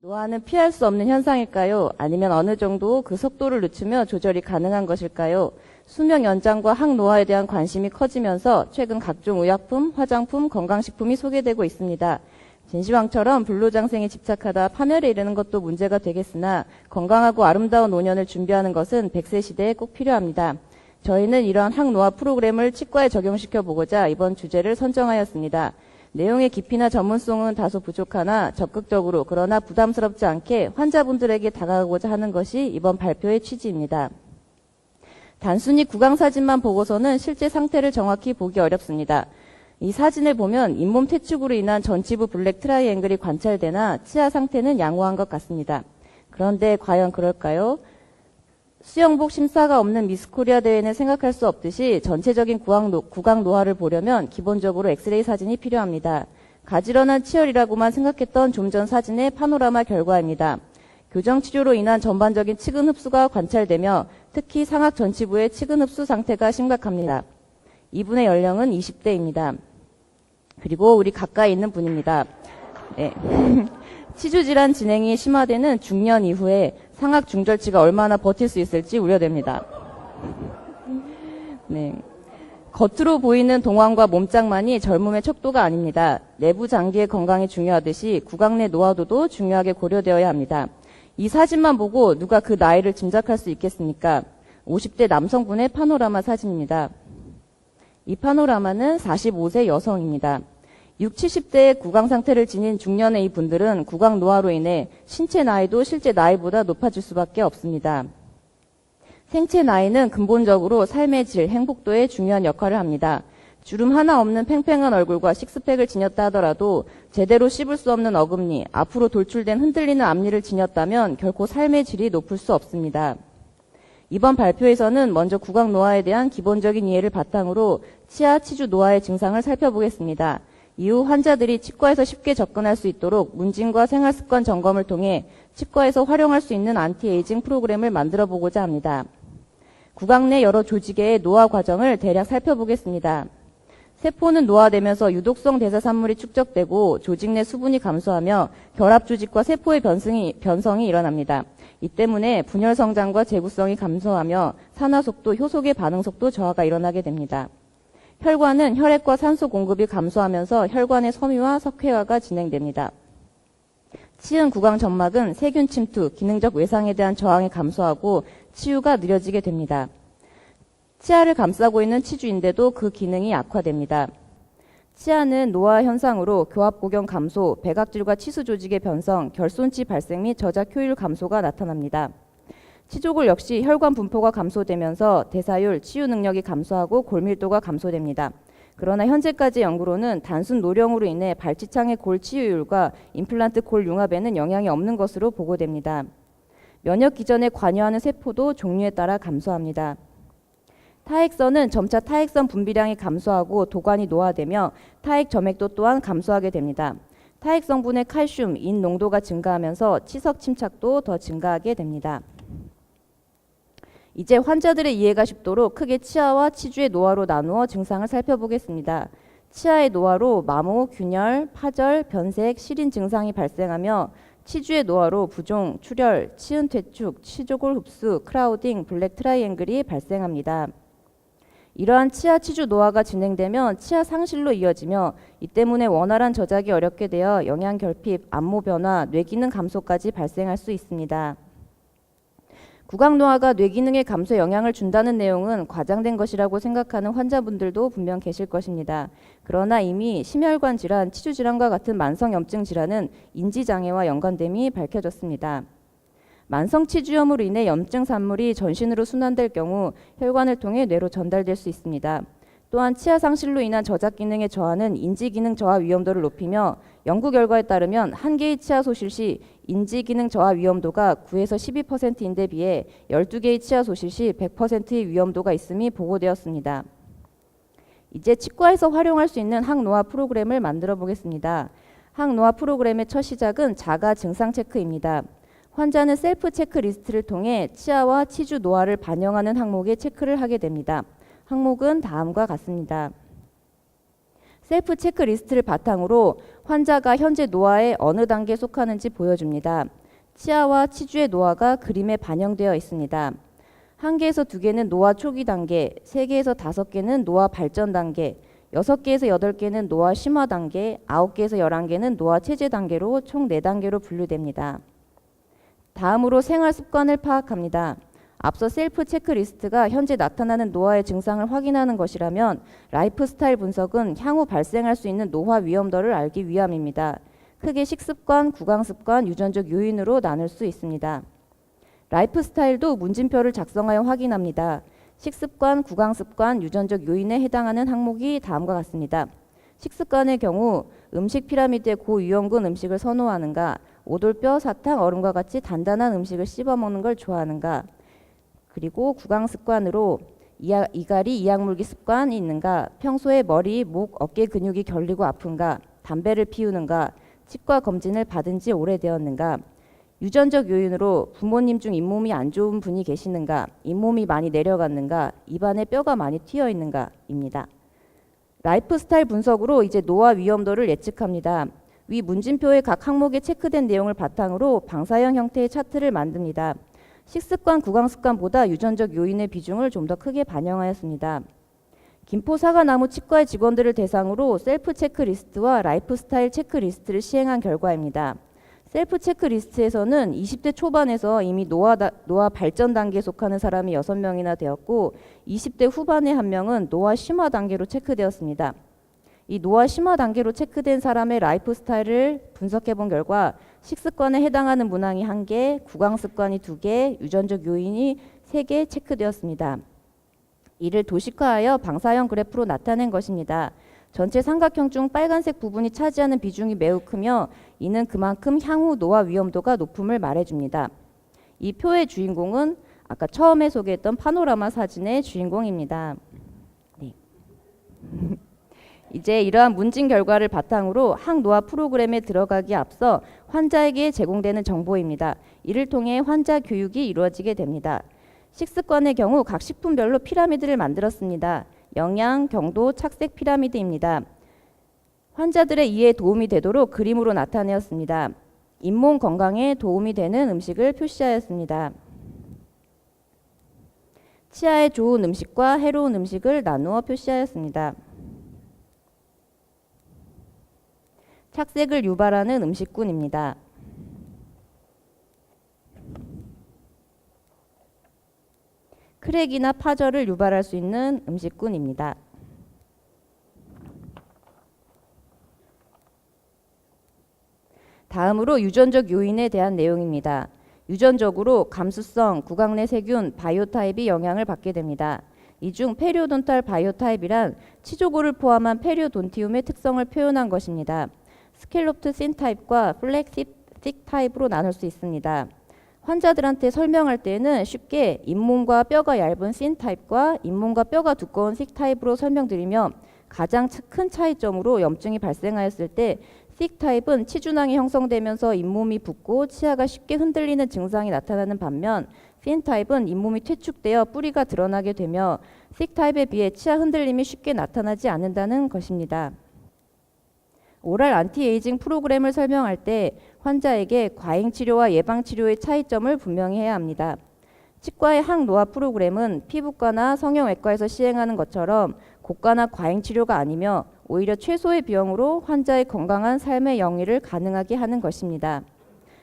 노화는 피할 수 없는 현상일까요? 아니면 어느 정도 그 속도를 늦추며 조절이 가능한 것일까요? 수명 연장과 항노화에 대한 관심이 커지면서 최근 각종 의약품, 화장품, 건강식품이 소개되고 있습니다. 진시황처럼 불로장생에 집착하다 파멸에 이르는 것도 문제가 되겠으나 건강하고 아름다운 노년을 준비하는 것은 100세 시대에 꼭 필요합니다. 저희는 이러한 항노화 프로그램을 치과에 적용시켜 보고자 이번 주제를 선정하였습니다. 내용의 깊이나 전문성은 다소 부족하나 적극적으로 그러나 부담스럽지 않게 환자분들에게 다가가고자 하는 것이 이번 발표의 취지입니다. 단순히 구강사진만 보고서는 실제 상태를 정확히 보기 어렵습니다. 이 사진을 보면 잇몸 퇴축으로 인한 전치부 블랙 트라이앵글이 관찰되나 치아 상태는 양호한 것 같습니다. 그런데 과연 그럴까요? 수영복 심사가 없는 미스코리아 대회는 생각할 수 없듯이 전체적인 구강 노화를 보려면 기본적으로 엑스레이 사진이 필요합니다. 가지런한 치열이라고만 생각했던 좀 전 사진의 파노라마 결과입니다. 교정 치료로 인한 전반적인 치근 흡수가 관찰되며 특히 상악 전치부의 치근 흡수 상태가 심각합니다. 이분의 연령은 20대입니다. 그리고 우리 가까이 있는 분입니다. 네. 치주질환 진행이 심화되는 중년 이후에 상악 중절치가 얼마나 버틸 수 있을지 우려됩니다. 네. 겉으로 보이는 동안과 몸짱만이 젊음의 척도가 아닙니다. 내부 장기의 건강이 중요하듯이 구강 내 노화도도 중요하게 고려되어야 합니다. 이 사진만 보고 누가 그 나이를 짐작할 수 있겠습니까? 50대 남성분의 파노라마 사진입니다. 이 파노라마는 45세 여성입니다. 60, 70대의 구강 상태를 지닌 중년의 이 분들은 구강 노화로 인해 신체 나이도 실제 나이보다 높아질 수밖에 없습니다. 생체 나이는 근본적으로 삶의 질, 행복도에 중요한 역할을 합니다. 주름 하나 없는 팽팽한 얼굴과 식스팩을 지녔다 하더라도 제대로 씹을 수 없는 어금니, 앞으로 돌출된 흔들리는 앞니를 지녔다면 결코 삶의 질이 높을 수 없습니다. 이번 발표에서는 먼저 구강 노화에 대한 기본적인 이해를 바탕으로 치아, 치주 노화의 증상을 살펴보겠습니다. 이후 환자들이 치과에서 쉽게 접근할 수 있도록 문진과 생활습관 점검을 통해 치과에서 활용할 수 있는 안티에이징 프로그램을 만들어 보고자 합니다. 구강 내 여러 조직의 노화 과정을 대략 살펴보겠습니다. 세포는 노화되면서 유독성 대사산물이 축적되고 조직 내 수분이 감소하며 결합 조직과 세포의 변성이 일어납니다. 이 때문에 분열 성장과 제구성이 감소하며 산화 속도, 효소계 반응 속도 저하가 일어나게 됩니다. 혈관은 혈액과 산소 공급이 감소하면서 혈관의 섬유와 석회화가 진행됩니다. 치은 구강 점막은 세균 침투, 기능적 외상에 대한 저항이 감소하고 치유가 느려지게 됩니다. 치아를 감싸고 있는 치주인데도 그 기능이 악화됩니다. 치아는 노화 현상으로 교합고경 감소, 백악질과 치수 조직의 변성, 결손치 발생 및 저작 효율 감소가 나타납니다. 치조골 역시 혈관 분포가 감소되면서 대사율, 치유 능력이 감소하고 골밀도가 감소됩니다. 그러나 현재까지 연구로는 단순 노령으로 인해 발치창의 골 치유율과 임플란트 골 융합에는 영향이 없는 것으로 보고됩니다. 면역 기전에 관여하는 세포도 종류에 따라 감소합니다. 타액선은 점차 타액선 분비량이 감소하고 도관이 노화되며 타액 점액도 또한 감소하게 됩니다. 타액 성분의 칼슘, 인 농도가 증가하면서 치석 침착도 더 증가하게 됩니다. 이제 환자들의 이해가 쉽도록 크게 치아와 치주의 노화로 나누어 증상을 살펴보겠습니다. 치아의 노화로 마모, 균열, 파절, 변색, 시린 증상이 발생하며 치주의 노화로 부종, 출혈, 치은 퇴축, 치조골 흡수, 크라우딩, 블랙 트라이앵글이 발생합니다. 이러한 치아 치주 노화가 진행되면 치아 상실로 이어지며 이 때문에 원활한 저작이 어렵게 되어 영양 결핍, 안모 변화, 뇌기능 감소까지 발생할 수 있습니다. 구강 노화가 뇌기능의 감소에 영향을 준다는 내용은 과장된 것이라고 생각하는 환자분들도 분명 계실 것입니다. 그러나 이미 심혈관 질환, 치주 질환과 같은 만성염증 질환은 인지장애와 연관됨이 밝혀졌습니다. 만성 치주염으로 인해 염증 산물이 전신으로 순환될 경우 혈관을 통해 뇌로 전달될 수 있습니다. 또한 치아 상실로 인한 저작 기능의 저하는 인지 기능 저하 위험도를 높이며 연구 결과에 따르면 한 개의 치아 소실 시 인지 기능 저하 위험도가 9에서 12%인데 비해 12개의 치아 소실 시 100%의 위험도가 있음이 보고되었습니다. 이제 치과에서 활용할 수 있는 항노화 프로그램을 만들어 보겠습니다. 항노화 프로그램의 첫 시작은 자가 증상 체크입니다. 환자는 셀프 체크리스트를 통해 치아와 치주 노화를 반영하는 항목에 체크를 하게 됩니다. 항목은 다음과 같습니다. 셀프 체크리스트를 바탕으로 환자가 현재 노화의 어느 단계에 속하는지 보여줍니다. 치아와 치주의 노화가 그림에 반영되어 있습니다. 1개에서 2개는 노화 초기 단계, 3개에서 5개는 노화 발전 단계, 6개에서 8개는 노화 심화 단계, 9개에서 11개는 노화 체제 단계로 총 4단계로 분류됩니다. 다음으로 생활 습관을 파악합니다. 앞서 셀프 체크리스트가 현재 나타나는 노화의 증상을 확인하는 것이라면 라이프 스타일 분석은 향후 발생할 수 있는 노화 위험도를 알기 위함입니다. 크게 식습관, 구강습관, 유전적 요인으로 나눌 수 있습니다. 라이프 스타일도 문진표를 작성하여 확인합니다. 식습관, 구강습관, 유전적 요인에 해당하는 항목이 다음과 같습니다. 식습관의 경우 음식 피라미드의 고유연근 음식을 선호하는가, 오돌뼈, 사탕, 얼음과 같이 단단한 음식을 씹어먹는 걸 좋아하는가, 그리고 구강습관으로 이갈이 이약물기 습관이 있는가, 평소에 머리, 목, 어깨 근육이 결리고 아픈가, 담배를 피우는가, 치과 검진을 받은 지 오래되었는가, 유전적 요인으로 부모님 중 잇몸이 안 좋은 분이 계시는가, 잇몸이 많이 내려갔는가, 입안에 뼈가 많이 튀어 있는가입니다. 라이프 스타일 분석으로 이제 노화 위험도를 예측합니다. 위 문진표의 각 항목에 체크된 내용을 바탕으로 방사형 형태의 차트를 만듭니다. 식습관, 구강습관보다 유전적 요인의 비중을 좀 더 크게 반영하였습니다. 김포 사과나무 치과의 직원들을 대상으로 셀프 체크리스트와 라이프 스타일 체크리스트를 시행한 결과입니다. 셀프 체크리스트에서는 20대 초반에서 이미 노화 발전 단계에 속하는 사람이 6명이나 되었고 20대 후반에 1명은 노화 심화 단계로 체크되었습니다. 이 노화 심화 단계로 체크된 사람의 라이프 스타일을 분석해 본 결과 식습관에 해당하는 문항이 1개, 구강습관이 2개, 유전적 요인이 3개 체크되었습니다. 이를 도식화하여 방사형 그래프로 나타낸 것입니다. 전체 삼각형 중 빨간색 부분이 차지하는 비중이 매우 크며 이는 그만큼 향후 노화 위험도가 높음을 말해줍니다. 이 표의 주인공은 아까 처음에 소개했던 파노라마 사진의 주인공입니다. 네. 이제 이러한 문진 결과를 바탕으로 항노화 프로그램에 들어가기 앞서 환자에게 제공되는 정보입니다. 이를 통해 환자 교육이 이루어지게 됩니다. 식습관의 경우 각 식품별로 피라미드를 만들었습니다. 영양, 경도, 착색 피라미드입니다. 환자들의 이해에 도움이 되도록 그림으로 나타내었습니다. 잇몸 건강에 도움이 되는 음식을 표시하였습니다. 치아에 좋은 음식과 해로운 음식을 나누어 표시하였습니다. 착색을 유발하는 음식군입니다. 크랙이나 파절을 유발할 수 있는 음식군입니다. 다음으로 유전적 요인에 대한 내용입니다. 유전적으로 감수성, 구강 내 세균, 바이오타입이 영향을 받게 됩니다. 이 중 페리오돈탈 바이오타입이란 치조골을 포함한 페리오돈티움의 특성을 표현한 것입니다. 스켈롭트 신 타입과 플렉식 타입으로 나눌 수 있습니다. 환자들한테 설명할 때는 쉽게 잇몸과 뼈가 얇은 신 타입과 잇몸과 뼈가 두꺼운 식 타입으로 설명드리며 가장 큰 차이점으로 염증이 발생하였을 때 식 타입은 치주낭이 형성되면서 잇몸이 붓고 치아가 쉽게 흔들리는 증상이 나타나는 반면 신 타입은 잇몸이 퇴축되어 뿌리가 드러나게 되며 식 타입에 비해 치아 흔들림이 쉽게 나타나지 않는다는 것입니다. 오랄 안티에이징 프로그램을 설명할 때 환자에게 과잉치료와 예방치료의 차이점을 분명히 해야 합니다. 치과의 항노화 프로그램은 피부과나 성형외과에서 시행하는 것처럼 고가나 과잉치료가 아니며 오히려 최소의 비용으로 환자의 건강한 삶의 영위를 가능하게 하는 것입니다.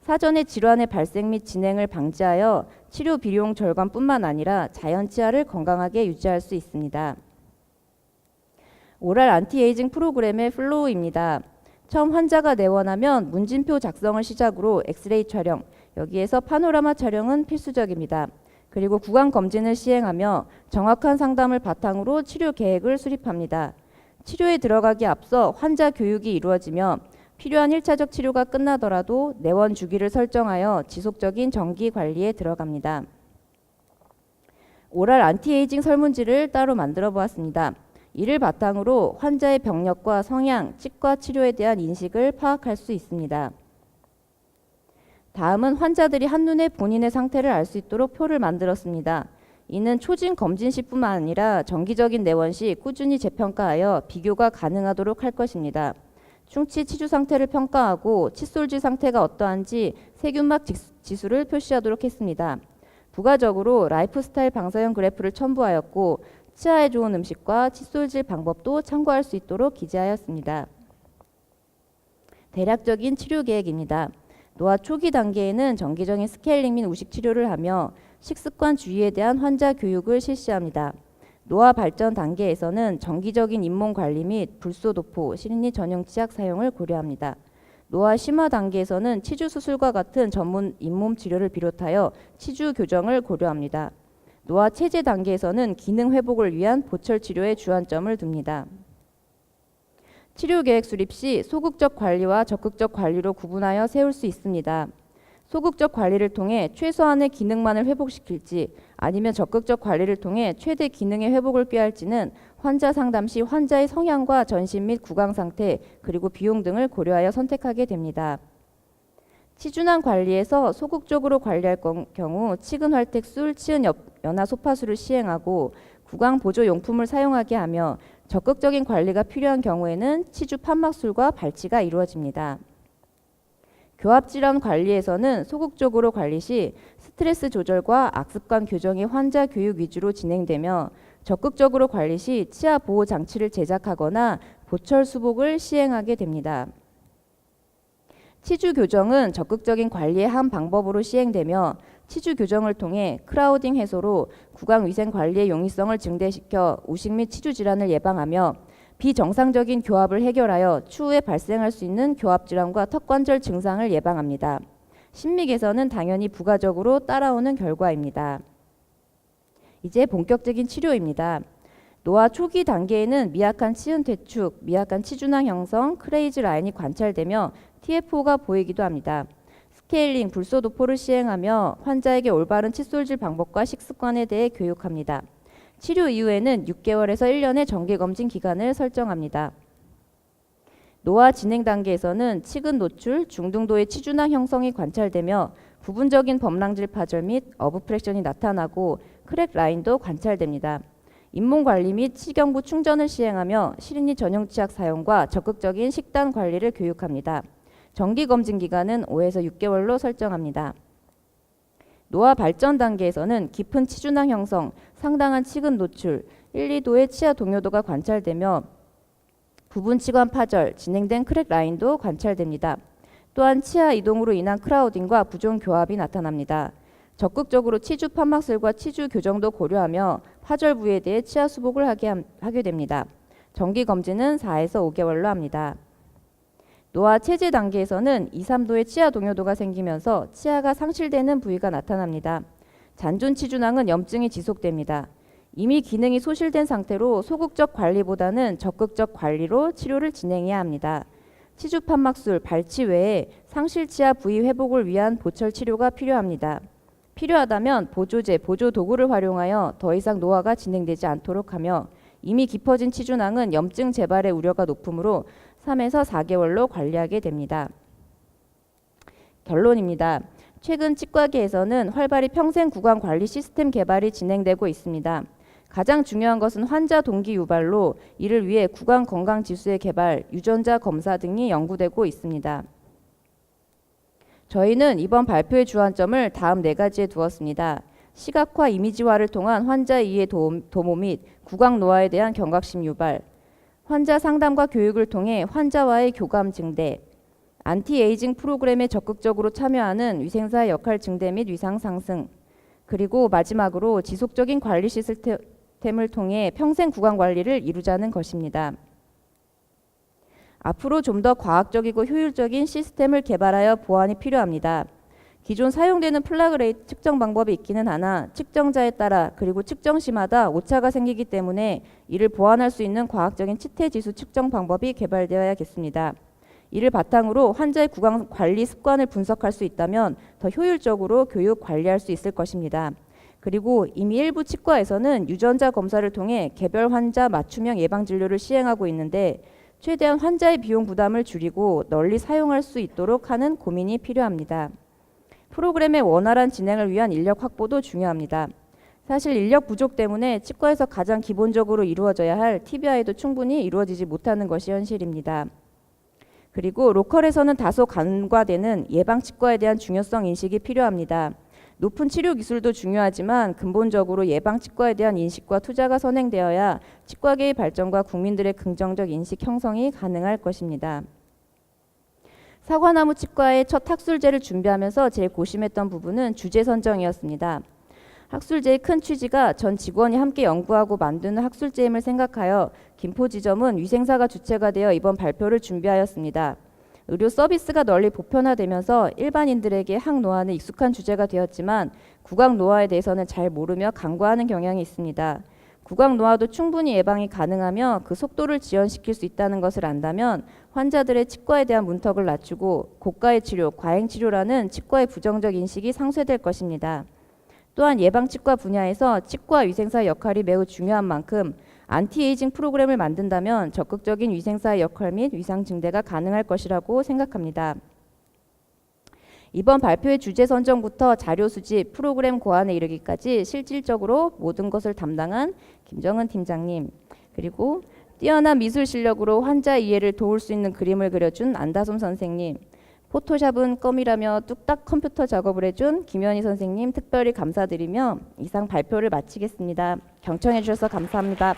사전에 질환의 발생 및 진행을 방지하여 치료 비용 절감뿐만 아니라 자연 치아를 건강하게 유지할 수 있습니다. 오랄 안티에이징 프로그램의 플로우입니다. 처음 환자가 내원하면 문진표 작성을 시작으로 엑스레이 촬영, 여기에서 파노라마 촬영은 필수적입니다. 그리고 구강 검진을 시행하며 정확한 상담을 바탕으로 치료 계획을 수립합니다. 치료에 들어가기 앞서 환자 교육이 이루어지며 필요한 1차적 치료가 끝나더라도 내원 주기를 설정하여 지속적인 정기 관리에 들어갑니다. 오랄 안티에이징 설문지를 따로 만들어 보았습니다. 이를 바탕으로 환자의 병력과 성향, 치과 치료에 대한 인식을 파악할 수 있습니다. 다음은 환자들이 한눈에 본인의 상태를 알 수 있도록 표를 만들었습니다. 이는 초진 검진 시뿐만 아니라 정기적인 내원 시 꾸준히 재평가하여 비교가 가능하도록 할 것입니다. 충치 치주 상태를 평가하고 칫솔질 상태가 어떠한지 세균막 지수를 표시하도록 했습니다. 부가적으로 라이프스타일 방사형 그래프를 첨부하였고 치아에 좋은 음식과 칫솔질 방법도 참고할 수 있도록 기재하였습니다. 대략적인 치료 계획입니다. 노화 초기 단계에는 정기적인 스케일링 및 우식 치료를 하며 식습관 주의에 대한 환자 교육을 실시합니다. 노화 발전 단계에서는 정기적인 잇몸 관리 및 불소도포, 시린이 전용 치약 사용을 고려합니다. 노화 심화 단계에서는 치주 수술과 같은 전문 잇몸 치료를 비롯하여 치주 교정을 고려합니다. 노화 체제 단계에서는 기능 회복을 위한 보철 치료에 주안점을 둡니다. 치료 계획 수립 시 소극적 관리와 적극적 관리로 구분하여 세울 수 있습니다. 소극적 관리를 통해 최소한의 기능만을 회복시킬지 아니면 적극적 관리를 통해 최대 기능의 회복을 꾀할지는 환자 상담 시 환자의 성향과 전신 및 구강 상태 그리고 비용 등을 고려하여 선택하게 됩니다. 치준환 관리에서 소극적으로 관리할 경우 치근활택술, 치은연화 소파술을 시행하고 구강 보조 용품을 사용하게 하며 적극적인 관리가 필요한 경우에는 치주 판막술과 발치가 이루어집니다. 교합질환 관리에서는 소극적으로 관리 시 스트레스 조절과 악습관 교정이 환자 교육 위주로 진행되며 적극적으로 관리 시 치아 보호 장치를 제작하거나 보철 수복을 시행하게 됩니다. 치주 교정은 적극적인 관리의 한 방법으로 시행되며 치주 교정을 통해 크라우딩 해소로 구강 위생 관리의 용이성을 증대시켜 우식 및 치주 질환을 예방하며 비정상적인 교합을 해결하여 추후에 발생할 수 있는 교합 질환과 턱관절 증상을 예방합니다. 신맥에서는 당연히 부가적으로 따라오는 결과입니다. 이제 본격적인 치료입니다. 노화 초기 단계에는 미약한 치은 퇴축, 미약한 치준항 형성, 크레이즈 라인이 관찰되며 TFO가 보이기도 합니다. 스케일링, 불소도포를 시행하며 환자에게 올바른 칫솔질 방법과 식습관에 대해 교육합니다. 치료 이후에는 6개월에서 1년의 정기검진 기간을 설정합니다. 노화 진행 단계에서는 치근 노출, 중등도의 치준항 형성이 관찰되며 부분적인 범랑질 파절 및 어브프렉션이 나타나고 크랙 라인도 관찰됩니다. 잇몸 관리 및 치경부 충전을 시행하며 시린이 전용 치약 사용과 적극적인 식단 관리를 교육합니다. 정기검진 기간은 5에서 6개월로 설정합니다. 노화 발전 단계에서는 깊은 치준항 형성, 상당한 치근 노출, 1, 2도의 치아 동요도가 관찰되며 부분 치관 파절, 진행된 크랙 라인도 관찰됩니다. 또한 치아 이동으로 인한 크라우딩과 부종 교합이 나타납니다. 적극적으로 치주 판막술과 치주 교정도 고려하며 파절 부위에 대해 치아 수복을 하게 됩니다. 정기 검진은 4에서 5개월로 합니다. 노화 체제 단계에서는 2, 3도의 치아 동요도가 생기면서 치아가 상실되는 부위가 나타납니다. 잔존 치준항은 염증이 지속됩니다. 이미 기능이 소실된 상태로 소극적 관리보다는 적극적 관리로 치료를 진행해야 합니다. 치주 판막술, 발치 외에 상실 치아 부위 회복을 위한 보철 치료가 필요합니다. 필요하다면 보조제, 보조 도구를 활용하여 더 이상 노화가 진행되지 않도록 하며 이미 깊어진 치준항은 염증 재발의 우려가 높으므로 3에서 4개월로 관리하게 됩니다. 결론입니다. 최근 치과계에서는 활발히 평생 구강 관리 시스템 개발이 진행되고 있습니다. 가장 중요한 것은 환자 동기 유발로 이를 위해 구강 건강 지수의 개발, 유전자 검사 등이 연구되고 있습니다. 저희는 이번 발표의 주안점을 다음 4가지에 두었습니다. 시각화 이미지화를 통한 환자 이해 도모 및 구강 노화에 대한 경각심 유발, 환자 상담과 교육을 통해 환자와의 교감 증대, 안티에이징 프로그램에 적극적으로 참여하는 위생사의 역할 증대 및 위상 상승, 그리고 마지막으로 지속적인 관리 시스템을 통해 평생 구강 관리를 이루자는 것입니다. 앞으로 좀 더 과학적이고 효율적인 시스템을 개발하여 보완이 필요합니다. 기존 사용되는 플라그 레이트 측정 방법이 있기는 하나 측정자에 따라 그리고 측정시마다 오차가 생기기 때문에 이를 보완할 수 있는 과학적인 치태지수 측정 방법이 개발되어야겠습니다. 이를 바탕으로 환자의 구강 관리 습관을 분석할 수 있다면 더 효율적으로 교육 관리할 수 있을 것입니다. 그리고 이미 일부 치과에서는 유전자 검사를 통해 개별 환자 맞춤형 예방진료를 시행하고 있는데 최대한 환자의 비용 부담을 줄이고 널리 사용할 수 있도록 하는 고민이 필요합니다. 프로그램의 원활한 진행을 위한 인력 확보도 중요합니다. 사실 인력 부족 때문에 치과에서 가장 기본적으로 이루어져야 할 TBI도 충분히 이루어지지 못하는 것이 현실입니다. 그리고 로컬에서는 다소 간과되는 예방치과에 대한 중요성 인식이 필요합니다. 높은 치료 기술도 중요하지만 근본적으로 예방치과에 대한 인식과 투자가 선행되어야 치과계의 발전과 국민들의 긍정적 인식 형성이 가능할 것입니다. 사과나무 치과의 첫 학술제를 준비하면서 제일 고심했던 부분은 주제 선정이었습니다. 학술제의 큰 취지가 전 직원이 함께 연구하고 만드는 학술제임을 생각하여 김포지점은 위생사가 주체가 되어 이번 발표를 준비하였습니다. 의료 서비스가 널리 보편화되면서 일반인들에게 항노화는 익숙한 주제가 되었지만 구강노화에 대해서는 잘 모르며 간과하는 경향이 있습니다. 구강노화도 충분히 예방이 가능하며 그 속도를 지연시킬 수 있다는 것을 안다면 환자들의 치과에 대한 문턱을 낮추고 고가의 치료, 과잉치료라는 치과의 부정적 인식이 상쇄될 것입니다. 또한 예방치과 분야에서 치과 위생사 역할이 매우 중요한 만큼 안티에이징 프로그램을 만든다면 적극적인 위생사의 역할 및 위상 증대가 가능할 것이라고 생각합니다. 이번 발표의 주제 선정부터 자료 수집, 프로그램 고안에 이르기까지 실질적으로 모든 것을 담당한 김정은 팀장님, 그리고 뛰어난 미술 실력으로 환자 이해를 도울 수 있는 그림을 그려준 안다솜 선생님, 포토샵은 껌이라며 뚝딱 컴퓨터 작업을 해준 김현희 선생님 특별히 감사드리며 이상 발표를 마치겠습니다. 경청해 주셔서 감사합니다.